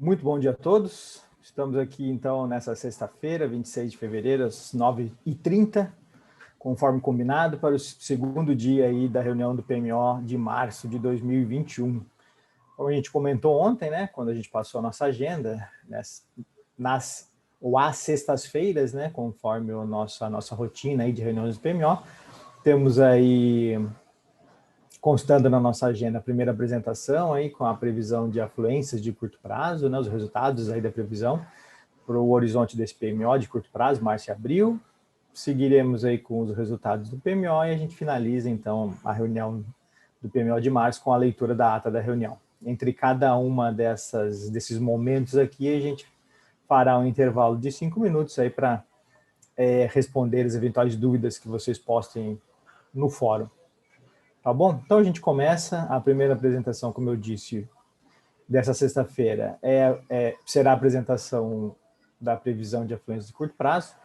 Muito bom dia a todos. Estamos aqui, então, nessa sexta-feira, 26 de fevereiro, às 9h30, conforme combinado, para o segundo dia aí da reunião do PMO de março de 2021. Como a gente comentou ontem, né, quando a gente passou a nossa agenda, às sextas-feiras, né, conforme a nossa rotina aí de reuniões do PMO, temos aí, constando na nossa agenda, a primeira apresentação aí com a previsão de afluências de curto prazo, né, os resultados aí da previsão para o horizonte desse PMO de curto prazo, março e abril. Seguiremos aí com os resultados do PMO e a gente finaliza, então, a reunião do PMO de março com a leitura da ata da reunião. Entre cada uma desses momentos aqui, a gente fará um intervalo de 5 minutos aí para responder as eventuais dúvidas que vocês postem no fórum. Tá bom? Então a gente começa. A primeira apresentação, como eu disse, dessa sexta-feira será a apresentação da previsão de afluência de curto prazo.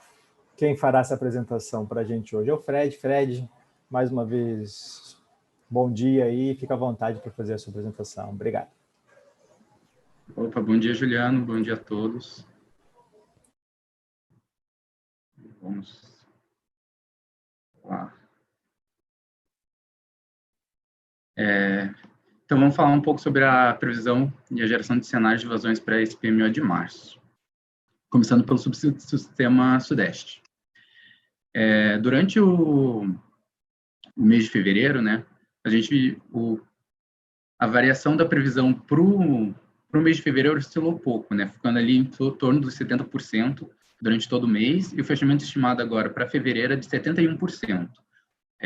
Quem fará essa apresentação para a gente hoje é o Fred. Fred, mais uma vez, bom dia aí, fica à vontade para fazer a sua apresentação. Obrigado. Opa, bom dia, Juliano, bom dia a todos. Vamos lá. Então, vamos falar um pouco sobre a previsão e a geração de cenários de vazões para esse PMO de março. Começando pelo subsistema Sudeste. Durante o mês de fevereiro, né, a variação da previsão para o mês de fevereiro oscilou pouco, né, ficando ali em torno dos 70% durante todo o mês, e o fechamento estimado agora para fevereiro é de 71%,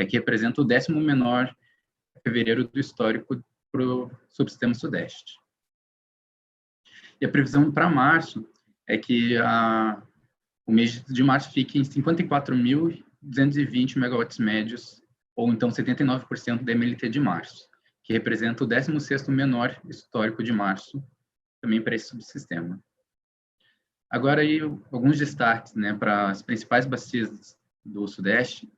que representa o 10º menor fevereiro do histórico para o subsistema Sudeste. E a previsão para março é que o mês de março fique em 54.220 megawatts médios, ou então 79% da MLT de março, que representa o 16º menor histórico de março, também para esse subsistema. Agora, aí, alguns destaques, né, para as principais bacias do Sudeste.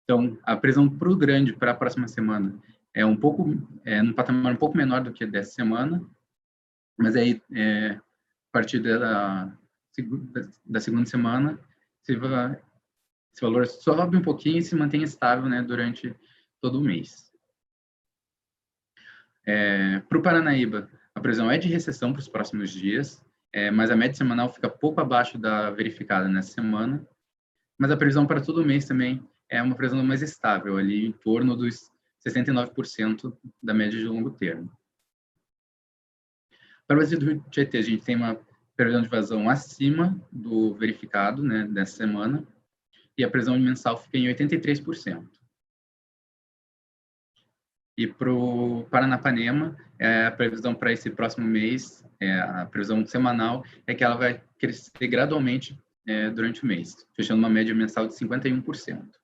Então, a previsão para o Grande para a próxima semana é num patamar um pouco menor do que dessa semana, mas aí, a partir da segunda semana, esse valor sobe um pouquinho e se mantém estável, né, durante todo o mês. Para o Paranaíba, a previsão é de recessão para os próximos dias, mas a média semanal fica pouco abaixo da verificada nessa semana, mas a previsão para todo o mês também é uma previsão mais estável, ali em torno dos 69% da média de longo termo. Para o Bacia do Rio Tietê, a gente tem uma previsão de vazão acima do verificado, né, dessa semana, e a previsão mensal fica em 83%. E para o Paranapanema, a previsão para esse próximo mês, a previsão semanal, é que ela vai crescer gradualmente durante o mês, fechando uma média mensal de 51%.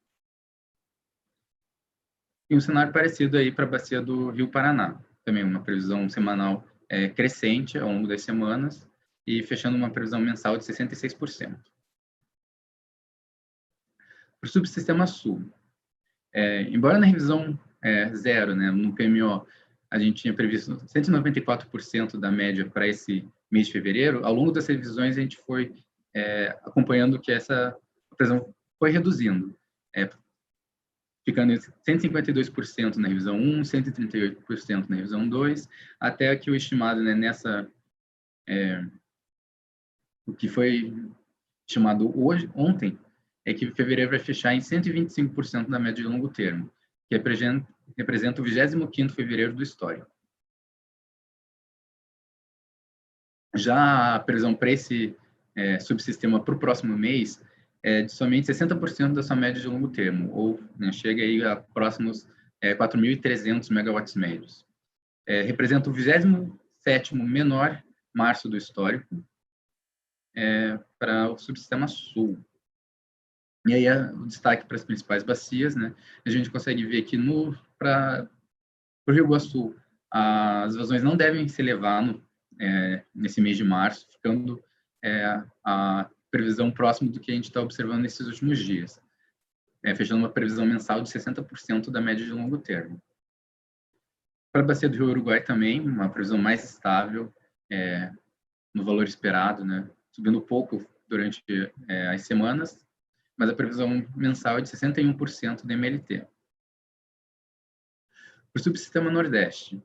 E um cenário parecido aí para a bacia do Rio Paraná, também uma previsão semanal crescente ao longo das semanas e fechando uma previsão mensal de 66%. Para o subsistema Sul, embora na revisão zero, né, no PMO, a gente tinha previsto 194% da média para esse mês de fevereiro, ao longo das revisões a gente foi acompanhando que essa previsão foi reduzindo, ficando em 152% na revisão 1, 138% na revisão 2, até que o estimado, né, o que foi estimado ontem, é que fevereiro vai fechar em 125% da média de longo termo, que representa o 25º fevereiro do histórico. Já a previsão para esse subsistema para o próximo mês é de somente 60% da sua média de longo termo, ou, né, chega aí a próximos 4.300 megawatts médios. Representa o 27º menor março do histórico para o subsistema Sul. E aí, o destaque para as principais bacias, né? A gente consegue ver que para o Rio Iguaçu, as vazões não devem se elevar nesse mês de março, ficando a previsão próxima do que a gente está observando nesses últimos dias, fechando uma previsão mensal de 60% da média de longo termo. Para a bacia do Rio Uruguai também, uma previsão mais estável, no valor esperado, né? Subindo pouco durante as semanas, mas a previsão mensal é de 61% da MLT. Para o subsistema Nordeste,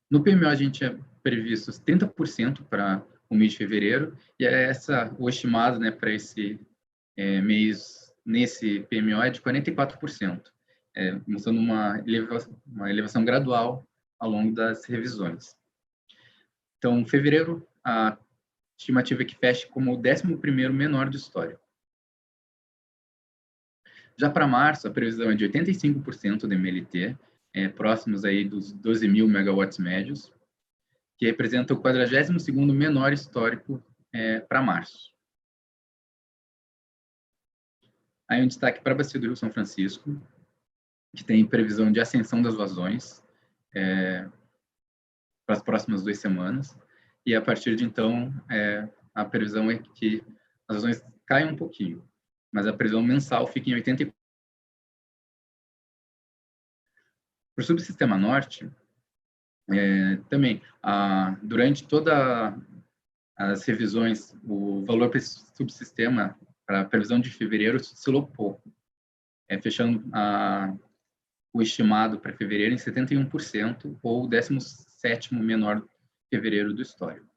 no PMO a gente tinha previsto 30% para o mês de fevereiro, e o estimado, né, para esse mês, nesse PMO, é de 44%, mostrando uma elevação gradual ao longo das revisões. Então, fevereiro, a estimativa é que feche como o 11º menor do histórico. Já para março, a previsão é de 85% da MLT, próximos aí dos 12.000 megawatts médios, que representa o 42º menor histórico para março. Aí um destaque para a Bacia do Rio São Francisco, que tem previsão de ascensão das vazões para as próximas 2 semanas, e a partir de então, a previsão é que as vazões caiam um pouquinho, mas a previsão mensal fica em 84%. Para o subsistema norte, também, durante todas as revisões, o valor para esse subsistema, para a previsão de fevereiro, oscilou pouco, fechando o estimado para fevereiro em 71%, ou o 17º menor fevereiro do histórico.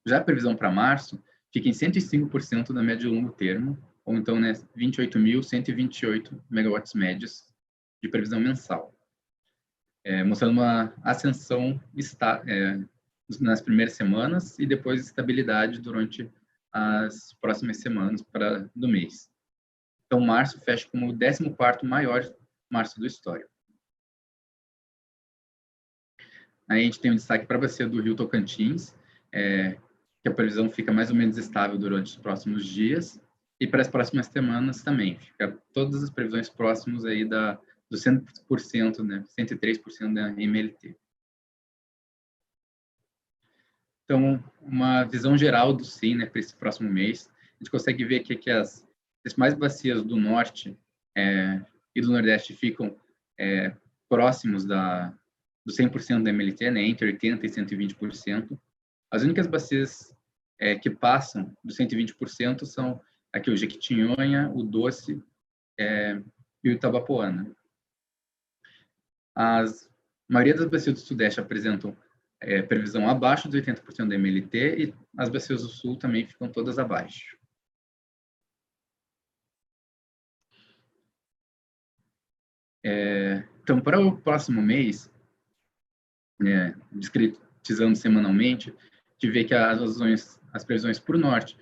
Já a previsão para março fica em 105% da média de longo termo, ou então, né, 28.128 megawatts médios de previsão mensal, mostrando uma ascensão nas primeiras semanas e depois estabilidade durante as próximas semanas do mês. Então, março fecha como o 14º maior março do histórico. Aí a gente tem um destaque para a Bacia do Rio Tocantins, que a previsão fica mais ou menos estável durante os próximos dias, e para as próximas semanas também. Fica todas as previsões próximas aí do 100%, né, 103% da MLT. Então, uma visão geral do SIM, né, para esse próximo mês, a gente consegue ver aqui que as mais bacias do norte e do nordeste ficam próximos do 100% da MLT, né, entre 80% e 120%. As únicas bacias que passam dos 120% são aqui o Jequitinhonha, o Doce e o Itabapoana. A maioria das bacias do Sudeste apresentam previsão abaixo dos 80% da MLT e as bacias do Sul também ficam todas abaixo. Então, para o próximo mês, discretizando semanalmente, de ver que as previsões para o norte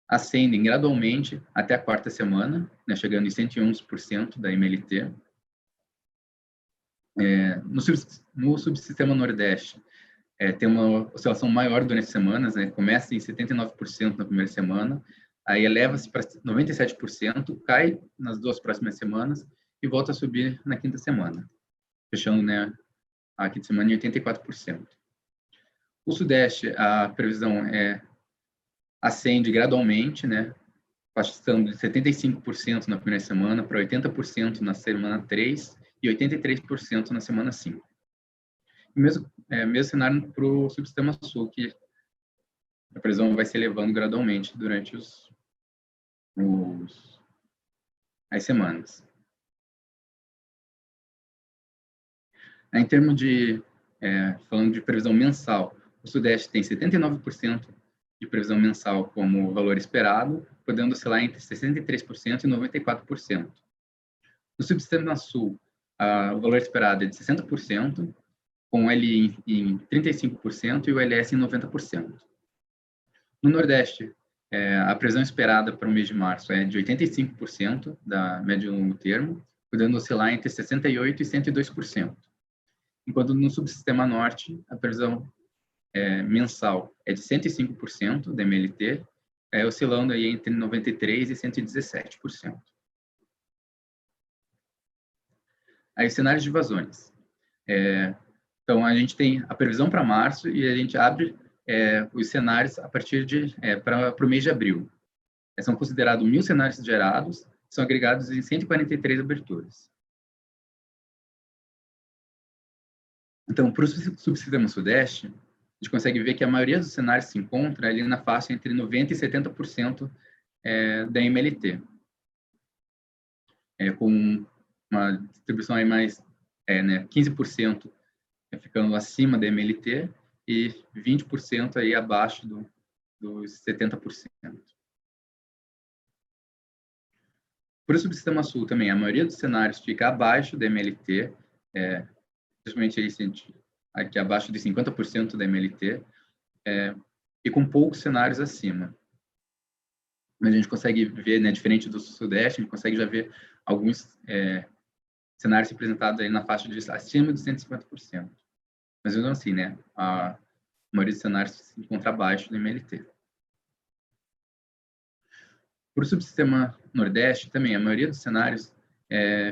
ascendem gradualmente até a 4ª semana, né, chegando em 111% da MLT. No subsistema Nordeste, tem uma oscilação maior durante as semanas, né, começa em 79% na primeira semana, aí eleva-se para 97%, cai nas 2 próximas semanas e volta a subir na 5ª semana, fechando, né, a 5ª semana em 84%. O Sudeste, a previsão ascende gradualmente, né, passando de 75% na primeira semana para 80% na semana 3 e 83% na semana 5. Mesmo cenário para o subsistema Sul, que a previsão vai se elevando gradualmente durante as semanas. Em termos de, falando de previsão mensal, o Sudeste tem 79% de previsão mensal como valor esperado, podendo oscilar entre 63% e 94%. No subsistema Sul, o valor esperado é de 60%, com o LI em 35% e o LS em 90%. No Nordeste, a previsão esperada para o mês de março é de 85% da média e longo termo, podendo oscilar entre 68% e 102%. Enquanto no subsistema Norte, a previsão mensal é de 105% da MLT, oscilando aí entre 93% e 117%. Aí, cenários de vazões. Então, a gente tem a previsão para março e a gente abre os cenários a partir para o mês de abril. São considerados 1.000 cenários gerados, são agregados em 143 aberturas. Então, para o subsistema Sudeste, a gente consegue ver que a maioria dos cenários se encontra ali na faixa entre 90% e 70% da MLT, com uma distribuição aí mais, né, 15% ficando acima da MLT e 20% aí abaixo dos 70%. Para o subsistema Sul também, a maioria dos cenários fica abaixo da MLT, principalmente aí, aqui abaixo de 50% da MLT, e com poucos cenários acima. Mas a gente consegue ver, né, diferente do Sudeste, a gente consegue já ver alguns cenários representados aí na faixa de acima de 150%. Mas mesmo assim, né, a maioria dos cenários se encontra abaixo do MLT. Para o subsistema Nordeste, também, a maioria dos cenários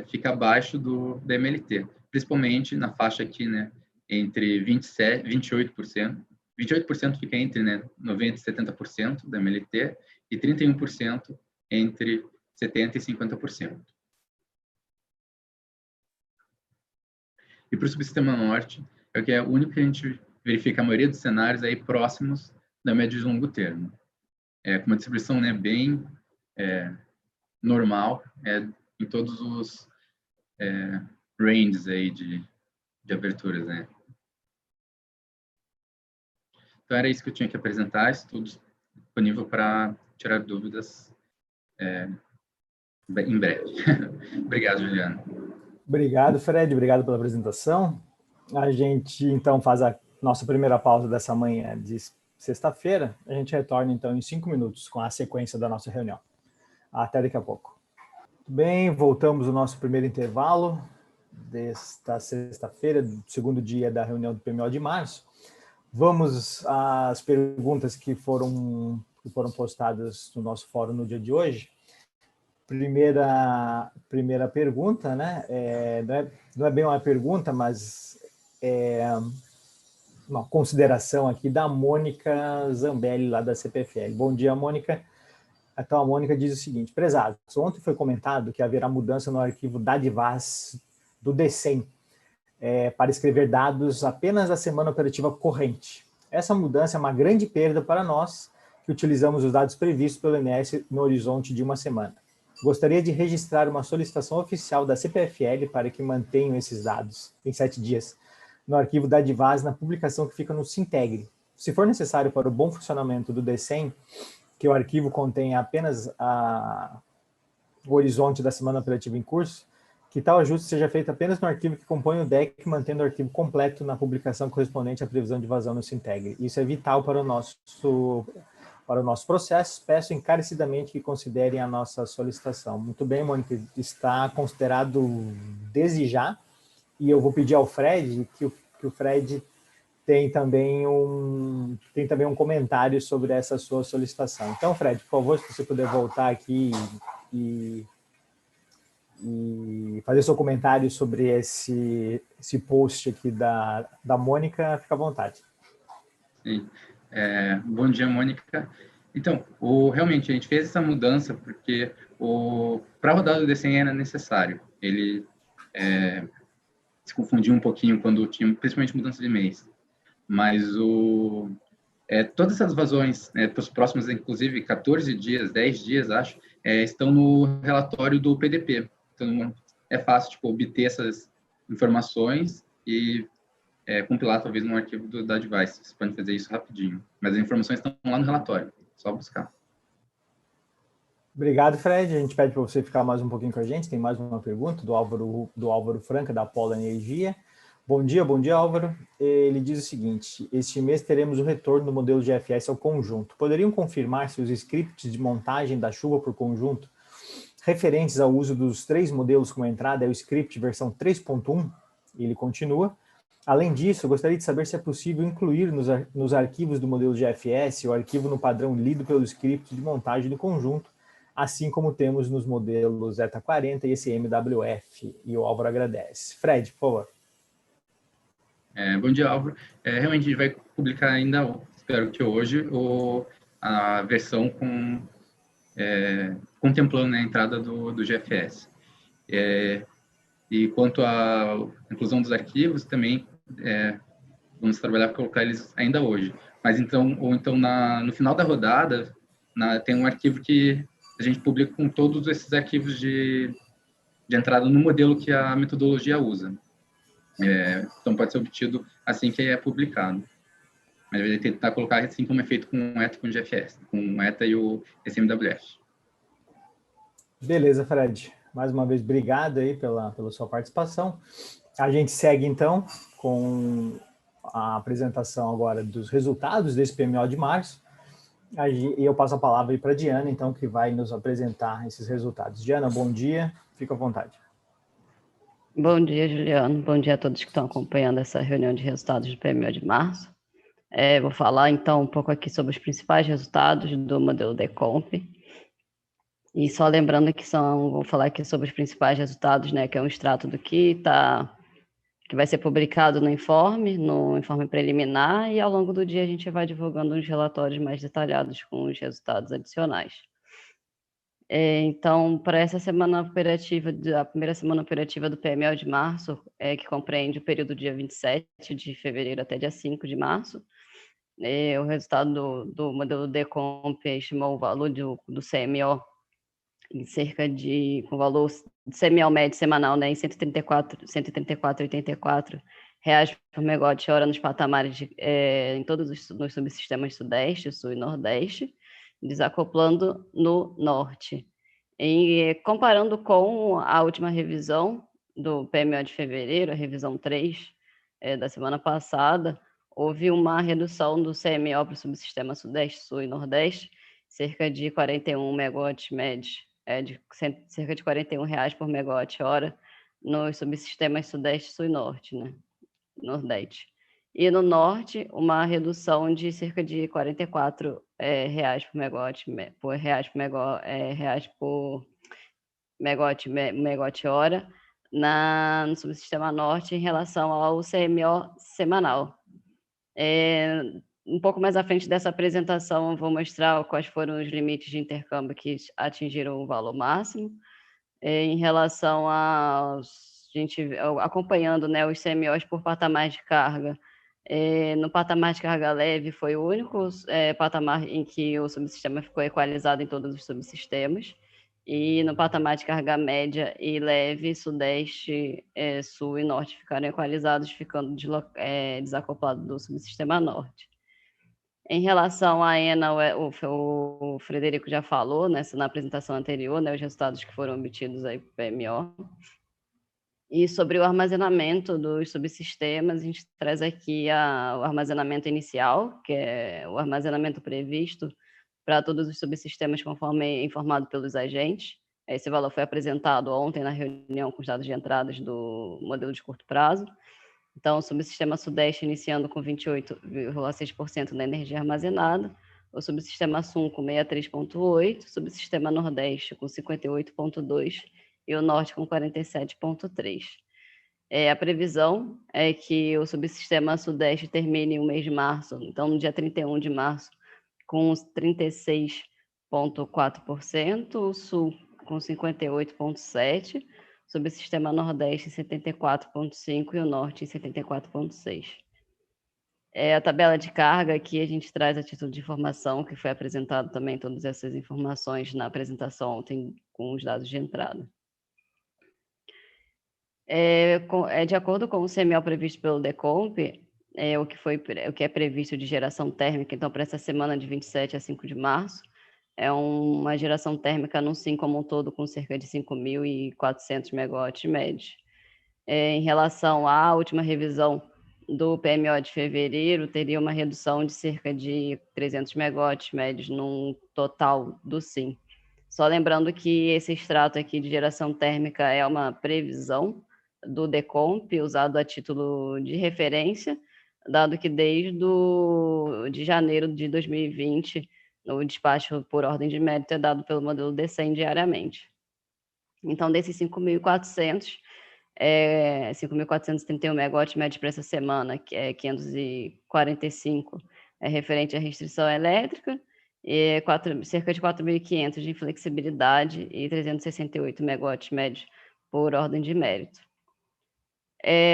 fica abaixo da MLT, principalmente na faixa aqui, né, entre 27% e 28%. 28% fica entre, né, 90% e 70% da MLT e 31% entre 70% e 50%. E para o subsistema Norte, que é o único que a gente verifica a maioria dos cenários aí próximos da média de longo termo. Com uma distribuição, né, bem normal em todos os ranges aí de aberturas, né? Então, era isso que eu tinha que apresentar, estudo disponível para tirar dúvidas em breve. Obrigado, Juliana. Obrigado, Fred, obrigado pela apresentação. A gente, então, faz a nossa primeira pausa dessa manhã de sexta-feira. A gente retorna, então, em 5 minutos com a sequência da nossa reunião. Até daqui a pouco. Bem, voltamos ao nosso primeiro intervalo desta sexta-feira, segundo dia da reunião do PMO de março. Vamos às perguntas que foram postadas no nosso fórum no dia de hoje. Primeira pergunta, né? Não é bem uma pergunta, mas é uma consideração aqui da Mônica Zambelli, lá da CPFL. Bom dia, Mônica. Então, a Mônica diz o seguinte: prezados, ontem foi comentado que haverá mudança no arquivo Dadivaz do DCEM para escrever dados apenas da semana operativa corrente. Essa mudança é uma grande perda para nós, que utilizamos os dados previstos pelo INSS no horizonte de uma semana. Gostaria de registrar uma solicitação oficial da CPFL para que mantenham esses dados em 7 dias no arquivo Dadivaz na publicação que fica no Sintegre. Se for necessário para o bom funcionamento do DCEM, que o arquivo contém apenas o horizonte da semana operativa em curso, que tal ajuste seja feito apenas no arquivo que compõe o DEC, mantendo o arquivo completo na publicação correspondente à previsão de vazão no Sintegre. Isso é vital para o nosso processo. Peço encarecidamente que considerem a nossa solicitação. Muito bem, Mônica, está considerado desde já, e eu vou pedir ao Fred que o Fred tem também um comentário sobre essa sua solicitação. Então, Fred, por favor, se você puder voltar aqui e fazer seu comentário sobre esse post aqui da Mônica, fica à vontade. Sim. Bom dia, Mônica. Então, realmente, a gente fez essa mudança porque para rodar o DCEM era necessário. Ele se confundiu um pouquinho quando tinha, principalmente, mudança de mês. Mas todas essas vazões, para os próximos, inclusive, 14 dias, 10 dias, acho, estão no relatório do PDP. Então, é fácil obter essas informações e compilar, talvez, num arquivo do Dadivaz. Vocês podem fazer isso rapidinho. Mas as informações estão lá no relatório. Só buscar. Obrigado, Fred. A gente pede para você ficar mais um pouquinho com a gente. Tem mais uma pergunta do Álvaro Franca, da Polo Energia. Bom dia, Álvaro. Ele diz o seguinte: este mês teremos o retorno do modelo GFS ao conjunto. Poderiam confirmar se os scripts de montagem da chuva por conjunto, referentes ao uso dos 3 modelos como entrada, é o script versão 3.1? Ele continua. Além disso, gostaria de saber se é possível incluir nos arquivos do modelo GFS o arquivo no padrão lido pelo script de montagem do conjunto, assim como temos nos modelos ETA 40 e ECMWF. E o Álvaro agradece. Fred, por favor. Bom dia, Álvaro. Realmente, a gente vai publicar ainda, espero que hoje, a versão contemplando a entrada do GFS. E quanto à inclusão dos arquivos, também vamos trabalhar para colocar eles ainda hoje. Mas então, no final da rodada, tem um arquivo que a gente publica com todos esses arquivos de entrada no modelo que a metodologia usa. Então, pode ser obtido assim que é publicado. Mas vai tentar colocar assim como é feito com o ETA e com o GFS, com o ETA e o SMWF. Beleza, Fred. Mais uma vez, obrigado aí pela sua participação. A gente segue, então, com a apresentação agora dos resultados desse PMO de março. E eu passo a palavra aí para a Diana, então, que vai nos apresentar esses resultados. Diana, bom dia. Fica à vontade. Bom dia, Juliano. Bom dia a todos que estão acompanhando essa reunião de resultados do PMO de março. Vou falar, então, um pouco aqui sobre os principais resultados do modelo Decomp. E só lembrando que vou falar aqui sobre os principais resultados, né, que é um extrato do que vai ser publicado no informe preliminar, e ao longo do dia a gente vai divulgando uns relatórios mais detalhados com os resultados adicionais. Então, para essa semana operativa, a primeira semana operativa do PMO de março, que compreende o período dia 27 de fevereiro até dia 5 de março, o resultado do modelo Decomp estimou o valor do CMO em com valor de CMO médio semanal, né, em 134,84 reais por megawatt-hora nos patamares em todos nos subsistemas Sudeste, Sul e Nordeste, desacoplando no Norte. E comparando com a última revisão do PMO de fevereiro, a revisão 3 da semana passada, houve uma redução do CMO para o subsistema Sudeste, Sul e Nordeste, cerca de 41 megawatts médios, cerca de R$41 por megawatt-hora nos subsistemas Sudeste, Sul e Norte, né? Nordeste. E no Norte, uma redução de cerca de R$44 por megawatt-hora no subsistema Norte em relação ao CMO semanal. Um pouco mais à frente dessa apresentação, eu vou mostrar quais foram os limites de intercâmbio que atingiram o valor máximo. Em relação acompanhando, né, os CMOs por patamar de carga, no patamar de carga leve foi o único patamar em que o subsistema ficou equalizado em todos os subsistemas, e no patamar de carga média e leve, Sudeste, Sul e Norte ficaram equalizados, ficando desacoplado do subsistema Norte. Em relação à ENA, o Frederico já falou na apresentação anterior, né, os resultados que foram obtidos aí para o PMO. E sobre o armazenamento dos subsistemas, a gente traz aqui o armazenamento inicial, que é o armazenamento previsto para todos os subsistemas conforme informado pelos agentes. Esse valor foi apresentado ontem na reunião com os dados de entradas do modelo de curto prazo. Então, o subsistema Sudeste iniciando com 28,6% da energia armazenada, o subsistema Sul com 63,8%, o subsistema Nordeste com 58,2% e o Norte com 47,3%. A previsão é que o subsistema Sudeste termine o mês de março, então no dia 31 de março, com 36,4%, o Sul com 58,7%, subsistema Nordeste em 74,5% e o Norte em 74,6%. A tabela de carga aqui a gente traz a título de informação, que foi apresentado também todas essas informações na apresentação ontem com os dados de entrada. De acordo com o CMO previsto pelo Decomp, o que é previsto de geração térmica, então para essa semana de 27 a 5 de março, é uma geração térmica no SIM como um todo com cerca de 5.400 megawatts médios. Em relação à última revisão do PMO de fevereiro, teria uma redução de cerca de 300 megawatts médios no total do SIM. Só lembrando que esse extrato aqui de geração térmica é uma previsão do Decomp, usado a título de referência, dado que desde de janeiro de 2020, o despacho por ordem de mérito é dado pelo modelo DCEM diariamente. Então, desses 5.431 megawatts médios para essa semana, que é 545 referente à restrição elétrica, e cerca de 4.500 de inflexibilidade e 368 megawatts médios por ordem de mérito.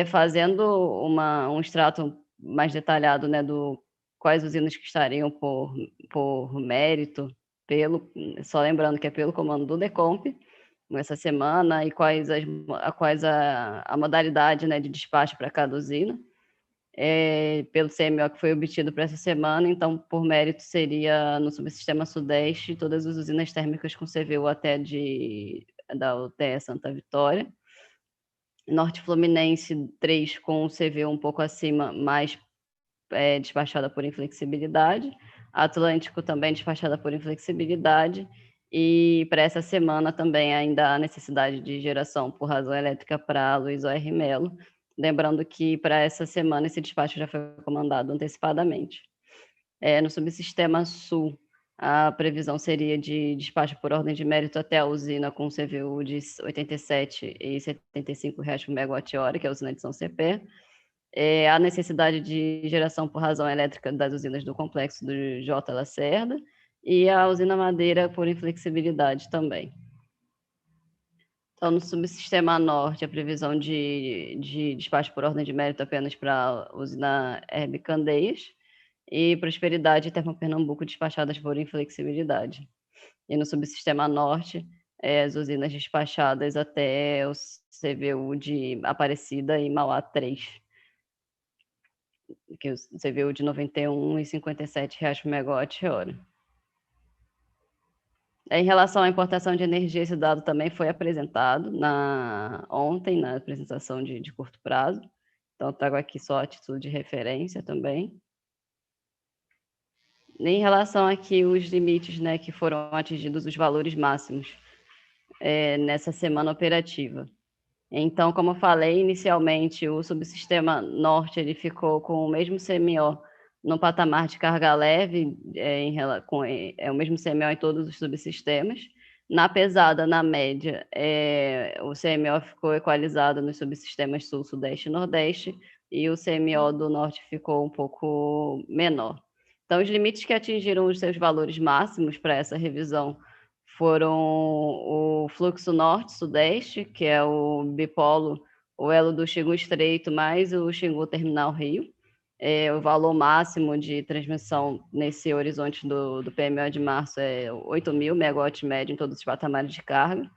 fazendo um extrato mais detalhado, né, do quais usinas que estariam por mérito, só lembrando que é pelo comando do DECOMP, essa semana, e quais a modalidade, né, de despacho para cada usina, pelo CMO que foi obtido para essa semana. Então, por mérito, seria no subsistema Sudeste, todas as usinas térmicas com CVU até da UTE Santa Vitória, Norte Fluminense 3 com CVU um pouco acima, mais despachada por inflexibilidade, Atlântico também despachada por inflexibilidade, e para essa semana também ainda há necessidade de geração por razão elétrica para Luiz O.R. Melo, lembrando que para essa semana esse despacho já foi comandado antecipadamente. No subsistema Sul, a previsão seria de despacho por ordem de mérito até a usina com CVU de R$ 87 e R$ 75 por megawatt-hora, que é a usina de São Cepé. A necessidade de geração por razão elétrica das usinas do complexo do J. Lacerda e a usina Madeira por inflexibilidade também. Então, no subsistema Norte, a previsão de despacho por ordem de mérito apenas para a usina Herbe Candeias, e Prosperidade e Termopernambuco despachadas por inflexibilidade. E no subsistema Norte, as usinas despachadas até o CVU de Aparecida e Mauá 3, que o CVU de R$ 91 e R$ 57 por megawatt-hora. Em relação à importação de energia, esse dado também foi apresentado ontem, na apresentação de curto prazo. Então, trago aqui só a título de referência também. Em relação aqui os limites, né, que foram atingidos, os valores máximos nessa semana operativa. Então, como eu falei inicialmente, o subsistema Norte ele ficou com o mesmo CMO no patamar de carga leve, o mesmo CMO em todos os subsistemas. Na pesada, na média, o CMO ficou equalizado nos subsistemas Sul, Sudeste e Nordeste, e o CMO do Norte ficou um pouco menor. Então, os limites que atingiram os seus valores máximos para essa revisão foram o fluxo norte-sudeste, que é o bipolo, o elo do Xingu Estreito mais o Xingu Terminal Rio. O valor máximo de transmissão nesse horizonte do PMO de março é 8.000 megawatt médio em todos os patamares de carga.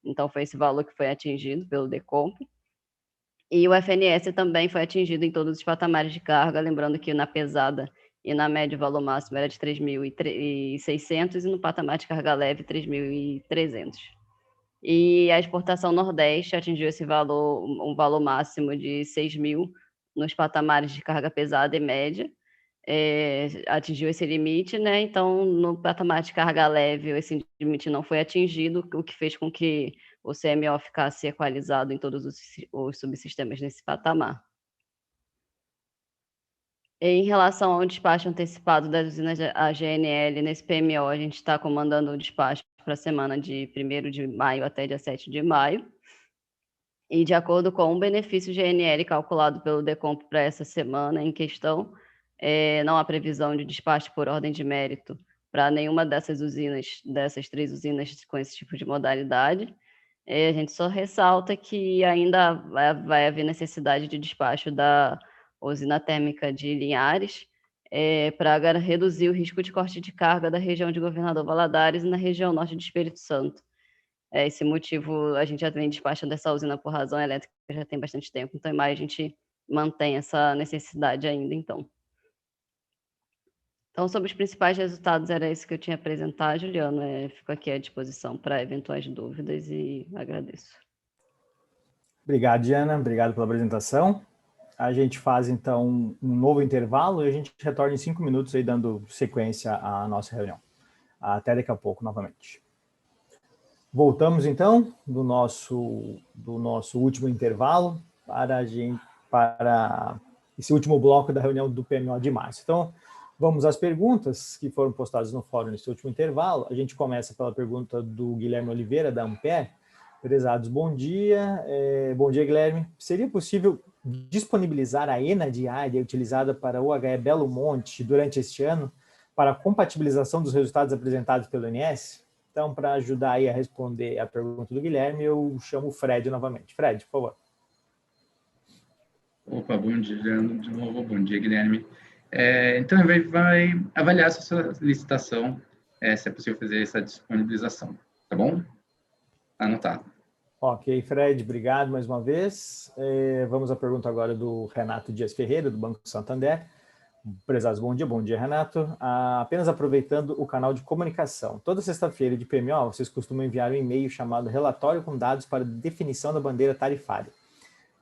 Então, foi esse valor que foi atingido pelo DECOMP. E o FNS também foi atingido em todos os patamares de carga, lembrando que na pesada e na média o valor máximo era de 3.600 e no patamar de carga leve 3.300. E a exportação Nordeste atingiu um valor máximo de 6.000 nos patamares de carga pesada e média, atingiu esse limite, né? Então, no patamar de carga leve, esse limite não foi atingido, o que fez com que o CMO ficasse equalizado em todos os subsistemas nesse patamar. Em relação ao despacho antecipado das usinas AGNL, nesse PMO, a gente está comandando o despacho para a semana de 1º de maio até dia 7 de maio. E de acordo com o benefício GNL calculado pelo DECOMP para essa semana em questão, não há previsão de despacho por ordem de mérito para nenhuma dessas 3 usinas com esse tipo de modalidade. A gente só ressalta que ainda vai haver necessidade de despacho da usina térmica de Linhares, para reduzir o risco de corte de carga da região de Governador Valadares e na região norte do Espírito Santo. Esse motivo, a gente já vem despachando essa usina por razão elétrica já tem bastante tempo, então, a gente mantém essa necessidade ainda, então. Então, sobre os principais resultados, era isso que eu tinha a apresentar, Juliano. Fico aqui à disposição para eventuais dúvidas e agradeço. Obrigado, Diana. Obrigado pela apresentação. A gente faz, então, um novo intervalo e a gente retorna em 5 minutos aí, dando sequência à nossa reunião. Até daqui a pouco, novamente. Voltamos, então, do nosso último intervalo para esse último bloco da reunião do PMO de março. Então, vamos às perguntas que foram postadas no fórum nesse último intervalo. A gente começa pela pergunta do Guilherme Oliveira, da Ampere. Prezados, bom dia. Bom dia, Guilherme. Seria possível disponibilizar a ENA diária utilizada para o OHE Belo Monte durante este ano para a compatibilização dos resultados apresentados pelo INS? Então, para ajudar aí a responder a pergunta do Guilherme, eu chamo o Fred novamente. Fred, por favor. Opa, bom dia, de novo, bom dia, Guilherme. Então, ele vai avaliar essa sua licitação, se é possível fazer essa disponibilização, tá bom? Anotado. Ok, Fred, obrigado mais uma vez. Vamos à pergunta agora do Renato Dias Ferreira, do Banco Santander. Prezados, bom dia, Renato. Apenas aproveitando o canal de comunicação. Toda sexta-feira de PMO, vocês costumam enviar um e-mail chamado Relatório com dados para definição da bandeira tarifária.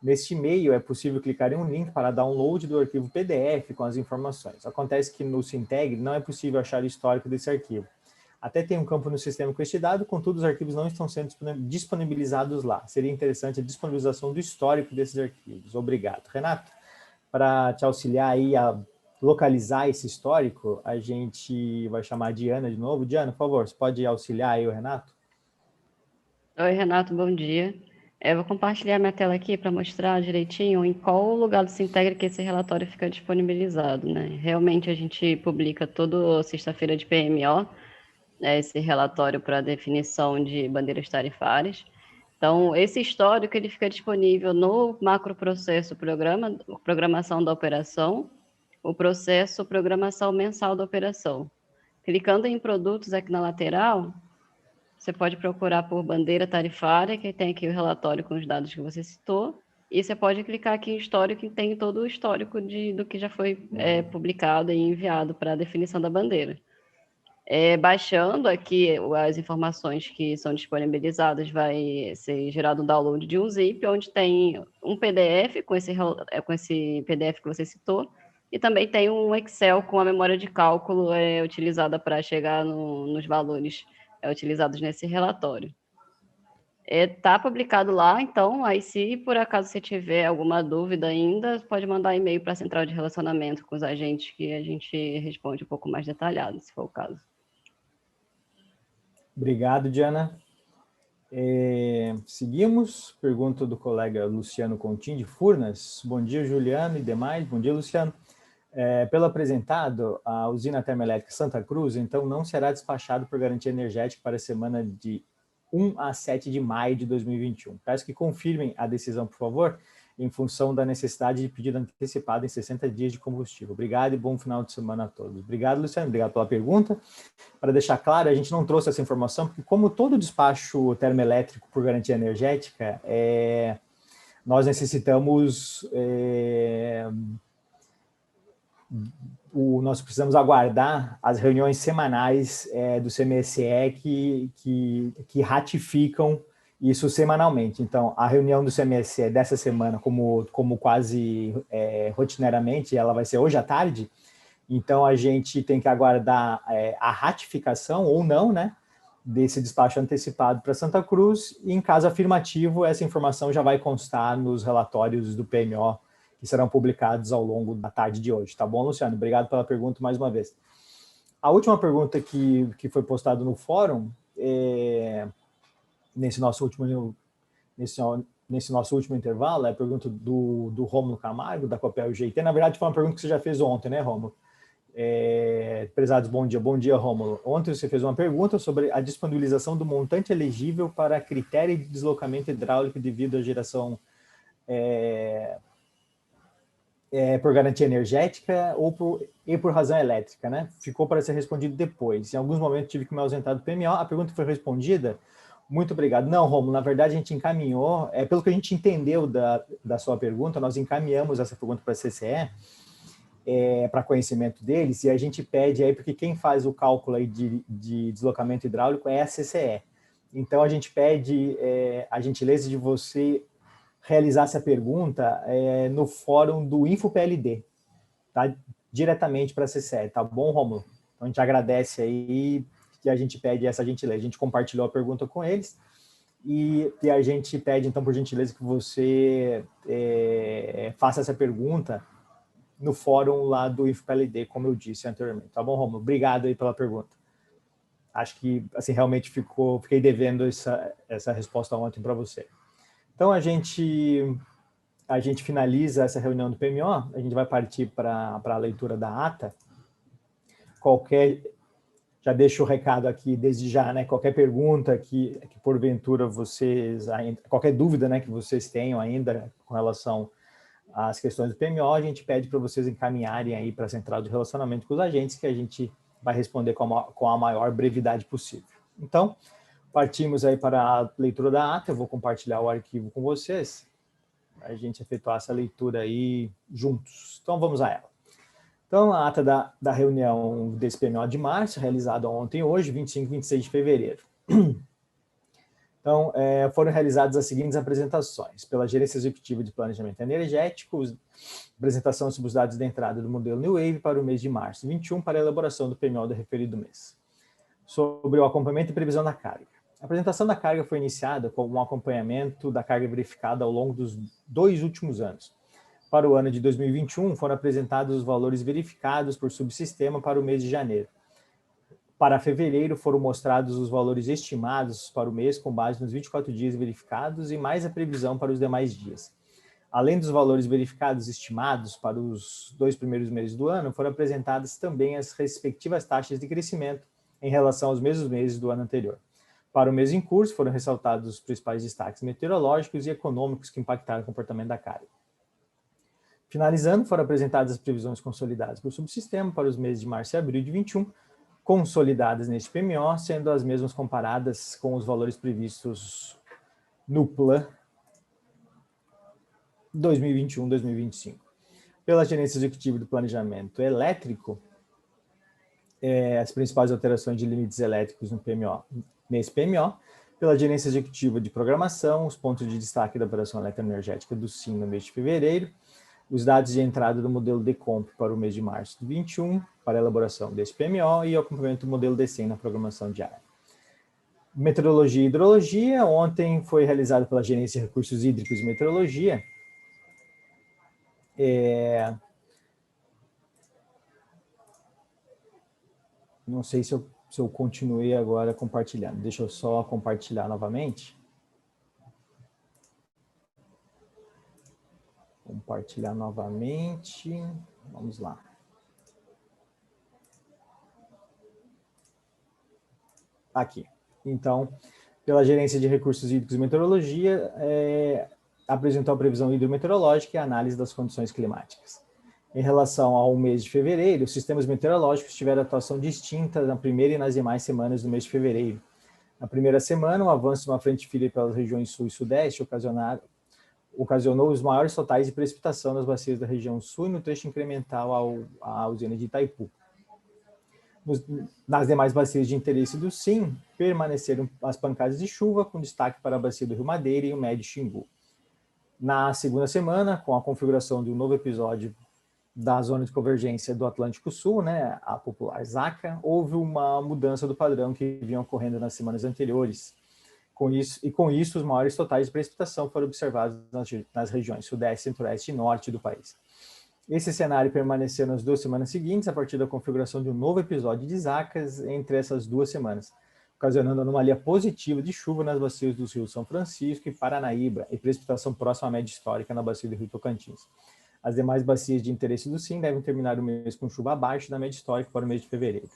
Neste e-mail é possível clicar em um link para download do arquivo PDF com as informações. Acontece que no Sintegre não é possível achar o histórico desse arquivo. Até tem um campo no sistema com este dado, contudo os arquivos não estão sendo disponibilizados lá. Seria interessante a disponibilização do histórico desses arquivos. Obrigado. Renato, para te auxiliar aí a localizar esse histórico, a gente vai chamar a Diana de novo. Diana, por favor, você pode auxiliar aí o Renato? Oi, Renato, bom dia. Eu vou compartilhar minha tela aqui para mostrar direitinho em qual lugar do Sintegre que esse relatório fica disponibilizado, né? Realmente a gente publica toda sexta-feira de PMO, esse relatório para definição de bandeiras tarifárias. Então, esse histórico ele fica disponível no macroprocesso programação da operação, o processo programação mensal da operação. Clicando em produtos aqui na lateral, você pode procurar por bandeira tarifária, que tem aqui o relatório com os dados que você citou, e você pode clicar aqui em histórico, que tem todo o histórico do que já foi publicado e enviado para a definição da bandeira. Baixando aqui as informações que são disponibilizadas, vai ser gerado um download de um zip, onde tem um PDF com esse PDF que você citou, e também tem um Excel com a memória de cálculo utilizada para chegar nos valores utilizados nesse relatório. Está publicado lá, então, aí se por acaso você tiver alguma dúvida ainda, pode mandar e-mail para a central de relacionamento com os agentes, que a gente responde um pouco mais detalhado, se for o caso. Obrigado, Diana. Seguimos. Pergunta do colega Luciano Contim, de Furnas. Bom dia, Juliano e demais. Bom dia, Luciano. Pelo apresentado, a usina termoelétrica Santa Cruz, então, não será despachado por garantia energética para a semana de 1 a 7 de maio de 2021. Peço que confirmem a decisão, por favor, em função da necessidade de pedido antecipado em 60 dias de combustível. Obrigado e bom final de semana a todos. Obrigado, Luciano. Obrigado pela pergunta. Para deixar claro, a gente não trouxe essa informação, porque como todo despacho termoelétrico por garantia energética, nós necessitamos... nós precisamos aguardar as reuniões semanais do CMSE que ratificam isso semanalmente. Então, a reunião do CMSE dessa semana, como quase rotineiramente, ela vai ser hoje à tarde, então a gente tem que aguardar a ratificação ou não, né, desse despacho antecipado para Santa Cruz, e em caso afirmativo, essa informação já vai constar nos relatórios do PMO, que serão publicados ao longo da tarde de hoje. Tá bom, Luciano? Obrigado pela pergunta mais uma vez. A última pergunta que foi postada no fórum, nesse nosso último intervalo, é a pergunta do Rômulo Camargo, da Copel GT. Na verdade, foi uma pergunta que você já fez ontem, né, Rômulo? Prezados, bom dia. Bom dia, Rômulo. Ontem você fez uma pergunta sobre a disponibilização do montante elegível para critério de deslocamento hidráulico devido à geração por garantia energética e por razão elétrica, né? Ficou para ser respondido depois. Em alguns momentos tive que me ausentar do PMO. A pergunta foi respondida. Muito obrigado. Não, Rômulo, na verdade a gente encaminhou, pelo que a gente entendeu da sua pergunta, nós encaminhamos essa pergunta para a CCE, para conhecimento deles, e a gente pede aí, porque quem faz o cálculo aí de deslocamento hidráulico é a CCE. Então a gente pede a gentileza de você realizar essa pergunta no fórum do InfoPLD, tá? Diretamente para a CCE, tá bom, Rômulo? Então a gente agradece aí que a gente pede essa gentileza. A gente compartilhou a pergunta com eles e a gente pede, então, por gentileza, que você faça essa pergunta no fórum lá do InfoPLD, como eu disse anteriormente. Tá bom, Rômulo? Obrigado aí pela pergunta. Acho que, assim, realmente fiquei devendo essa resposta ontem para você. Então, a gente finaliza essa reunião do PMO, a gente vai partir para a leitura da ata. Já deixo o recado aqui desde já, né? Qualquer pergunta que porventura qualquer dúvida, né, que vocês tenham ainda com relação as questões do PMO, a gente pede para vocês encaminharem aí para a central de relacionamento com os agentes, que a gente vai responder com a maior brevidade possível. Então, partimos aí para a leitura da ata, eu vou compartilhar o arquivo com vocês, a gente efetuar essa leitura aí juntos. Então, vamos a ela. Então, a ata da reunião desse PMO de março, realizada ontem e hoje, 25 e 26 de fevereiro. Então, foram realizadas as seguintes apresentações. Pela Gerência Executiva de Planejamento Energético, apresentação sobre os dados da entrada do modelo New Wave para o mês de março 21, para a elaboração do PMO do referido mês. Sobre o acompanhamento e previsão da carga. A apresentação da carga foi iniciada com um acompanhamento da carga verificada ao longo dos 2 últimos anos. Para o ano de 2021, foram apresentados os valores verificados por subsistema para o mês de janeiro. Para fevereiro, foram mostrados os valores estimados para o mês com base nos 24 dias verificados e mais a previsão para os demais dias. Além dos valores verificados estimados para os 2 primeiros meses do ano, foram apresentadas também as respectivas taxas de crescimento em relação aos mesmos meses do ano anterior. Para o mês em curso, foram ressaltados os principais destaques meteorológicos e econômicos que impactaram o comportamento da carga. Finalizando, foram apresentadas as previsões consolidadas por subsistema para os meses de março e abril de 21, consolidadas neste PMO, sendo as mesmas comparadas com os valores previstos no PLAN 2021-2025. Pela Gerência Executiva do Planejamento Elétrico, as principais alterações de limites elétricos no PMO, nesse PMO, pela Gerência Executiva de Programação, os pontos de destaque da operação eletroenergética do SIM no mês de fevereiro, os dados de entrada do modelo DECOMP para o mês de março de 21, para a elaboração desse PMO e o acompanhamento do modelo DECEM na programação diária. Meteorologia e hidrologia, ontem foi realizado pela Gerência de Recursos Hídricos e Meteorologia. Não sei se eu continuei agora compartilhando. Deixa eu só compartilhar novamente. Compartilhar novamente. Vamos lá. Aqui. Então, pela Gerência de Recursos Hídricos e Meteorologia, apresentou a previsão hidrometeorológica e a análise das condições climáticas. Em relação ao mês de fevereiro, os sistemas meteorológicos tiveram atuação distinta na primeira e nas demais semanas do mês de fevereiro. Na primeira semana, o avanço de uma frente fria pelas regiões sul e sudeste ocasionou os maiores totais de precipitação nas bacias da região sul e no trecho incremental à usina de Itaipu. Nas demais bacias de interesse do SIM, permaneceram as pancadas de chuva, com destaque para a bacia do Rio Madeira e o Médio Xingu. Na segunda semana, com a configuração de um novo episódio da zona de convergência do Atlântico Sul, né, a popular ZACA, houve uma mudança do padrão que vinha ocorrendo nas semanas anteriores. Com isso, os maiores totais de precipitação foram observados nas regiões sudeste, centro-oeste e norte do país. Esse cenário permaneceu nas 2 semanas seguintes, a partir da configuração de um novo episódio de ZACAs entre essas 2 semanas, ocasionando anomalia positiva de chuva nas bacias dos rios São Francisco e Paranaíba, e precipitação próxima à média histórica na bacia do Rio Tocantins. As demais bacias de interesse do SIM devem terminar o mês com chuva abaixo da média histórica para o mês de fevereiro.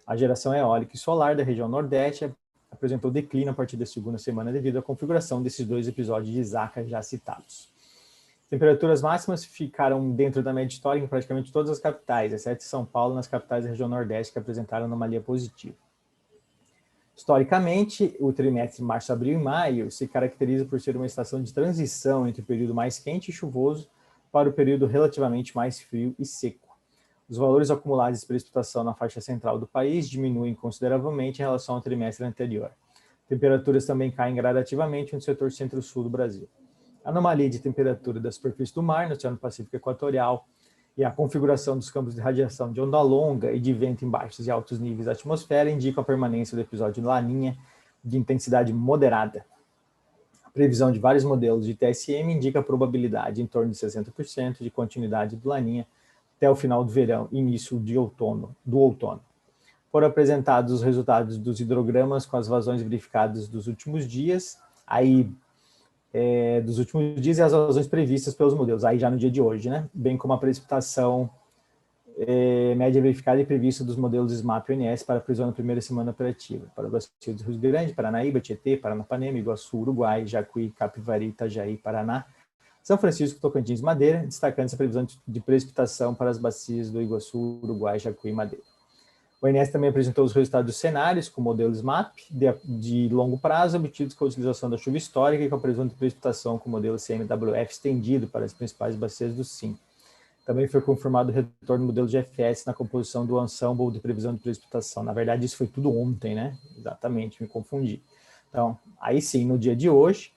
A geração eólica e solar da região Nordeste apresentou declínio a partir da segunda semana devido à configuração desses 2 episódios de ZACA já citados. Temperaturas máximas ficaram dentro da média histórica em praticamente todas as capitais, exceto São Paulo, nas capitais da região Nordeste, que apresentaram anomalia positiva. Historicamente, o trimestre março, abril e maio se caracteriza por ser uma estação de transição entre o período mais quente e chuvoso para o período relativamente mais frio e seco. Os valores acumulados de precipitação na faixa central do país diminuem consideravelmente em relação ao trimestre anterior. Temperaturas também caem gradativamente no setor centro-sul do Brasil. A anomalia de temperatura da superfície do mar no Oceano Pacífico Equatorial e a configuração dos campos de radiação de onda longa e de vento em baixos e altos níveis da atmosfera indicam a permanência do episódio Laninha de intensidade moderada. A previsão de vários modelos de TSM indica a probabilidade em torno de 60% de continuidade do Laninha até o final do verão e início do outono. Foram apresentados os resultados dos hidrogramas com as vazões verificadas dos últimos dias, e as vazões previstas pelos modelos, aí já no dia de hoje, né? Bem como a precipitação média verificada e prevista dos modelos SMAP e ONS para a previsão na primeira semana operativa, para o bacia do Rio Grande, Paranaíba, Tietê, Paranapanema, Iguaçu, Uruguai, Jacuí, Capivari, Itajaí, Paraná, São Francisco, Tocantins e Madeira, destacando-se a previsão de precipitação para as bacias do Iguaçu, Uruguai, Jacuí e Madeira. O ONS também apresentou os resultados dos cenários com modelos SMAP de longo prazo, obtidos com a utilização da chuva histórica e com a previsão de precipitação com o modelo CMWF estendido para as principais bacias do SIM. Também foi confirmado o retorno do modelo de FS na composição do ensemble de previsão de precipitação. Na verdade, isso foi tudo ontem, né? Exatamente, me confundi. Então, aí sim, no dia de hoje,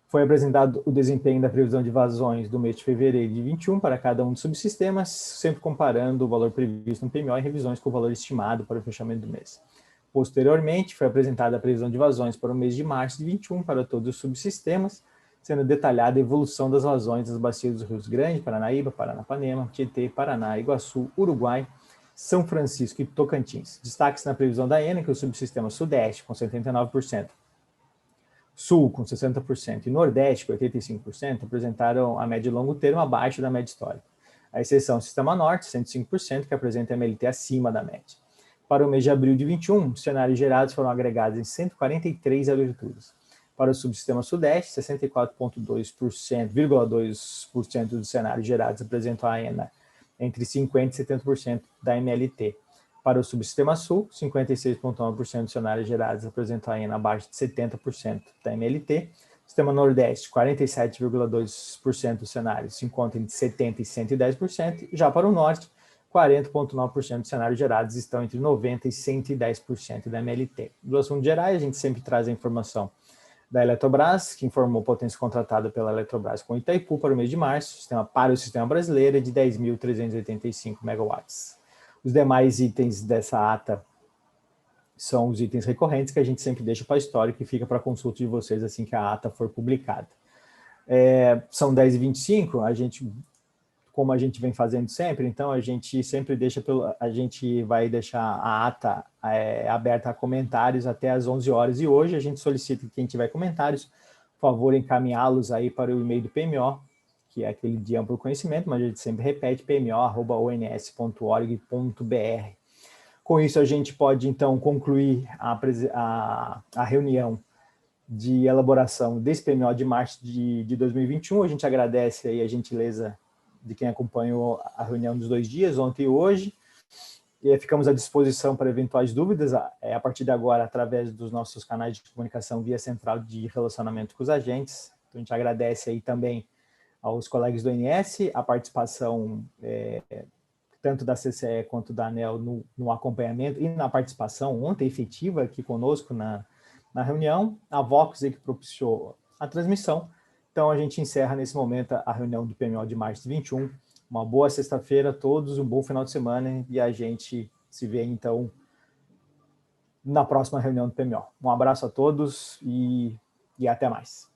foi apresentado o desempenho da previsão de vazões do mês de fevereiro de 21 para cada um dos subsistemas, sempre comparando o valor previsto no PMO em revisões com o valor estimado para o fechamento do mês. Posteriormente, foi apresentada a previsão de vazões para o mês de março de 21 para todos os subsistemas, sendo detalhada a evolução das vazões das bacias dos rios Grande, Paranaíba, Paranapanema, Tietê, Paraná, Iguaçu, Uruguai, São Francisco e Tocantins. Destaque-se na previsão da ENA que o subsistema Sudeste, com 79%, Sul, com 60%, e Nordeste, com 85%, apresentaram a média e longo termo abaixo da média histórica. A exceção do Sistema Norte, 105%, que apresenta MLT acima da média. Para o mês de abril de 21, os cenários gerados foram agregados em 143 aberturas. Para o subsistema Sudeste, 64,2% dos cenários gerados apresentam a ENA entre 50% e 70% da MLT. Para o subsistema Sul, 56,9% dos cenários gerados apresentam a ENA abaixo de 70% da MLT. Sistema Nordeste, 47,2% dos cenários se encontram entre 70% e 110%. Já para o Norte, 40,9% dos cenários gerados estão entre 90% e 110% da MLT. Dos assuntos gerais, a gente sempre traz a informação da Eletrobras, que informou potência contratada pela Eletrobras com Itaipu para o mês de março, para o sistema brasileiro é de 10.385 megawatts. Os demais itens dessa ata são os itens recorrentes que a gente sempre deixa para a história, que fica para consulta de vocês assim que a ata for publicada. São 10h25, como a gente vem fazendo sempre, então a gente sempre a gente vai deixar a ata aberta a comentários até às 11 horas, e hoje a gente solicita que quem tiver comentários, por favor, encaminhá-los aí para o e-mail do PMO, que é aquele de amplo conhecimento, mas a gente sempre repete, pmo@ons.org.br. Com isso, a gente pode, então, concluir a reunião de elaboração desse PMO de março de 2021. A gente agradece aí a gentileza de quem acompanhou a reunião dos 2 dias, ontem e hoje. E ficamos à disposição para eventuais dúvidas, a partir de agora, através dos nossos canais de comunicação via central de relacionamento com os agentes. Então, a gente agradece aí também aos colegas do ONS, a participação tanto da CCE quanto da ANEEL no acompanhamento e na participação ontem efetiva aqui conosco na reunião, a Vox que propiciou a transmissão. Então, a gente encerra nesse momento a reunião do PMO de março de 21. Uma boa sexta-feira a todos, um bom final de semana, e a gente se vê, então, na próxima reunião do PMO. Um abraço a todos e até mais.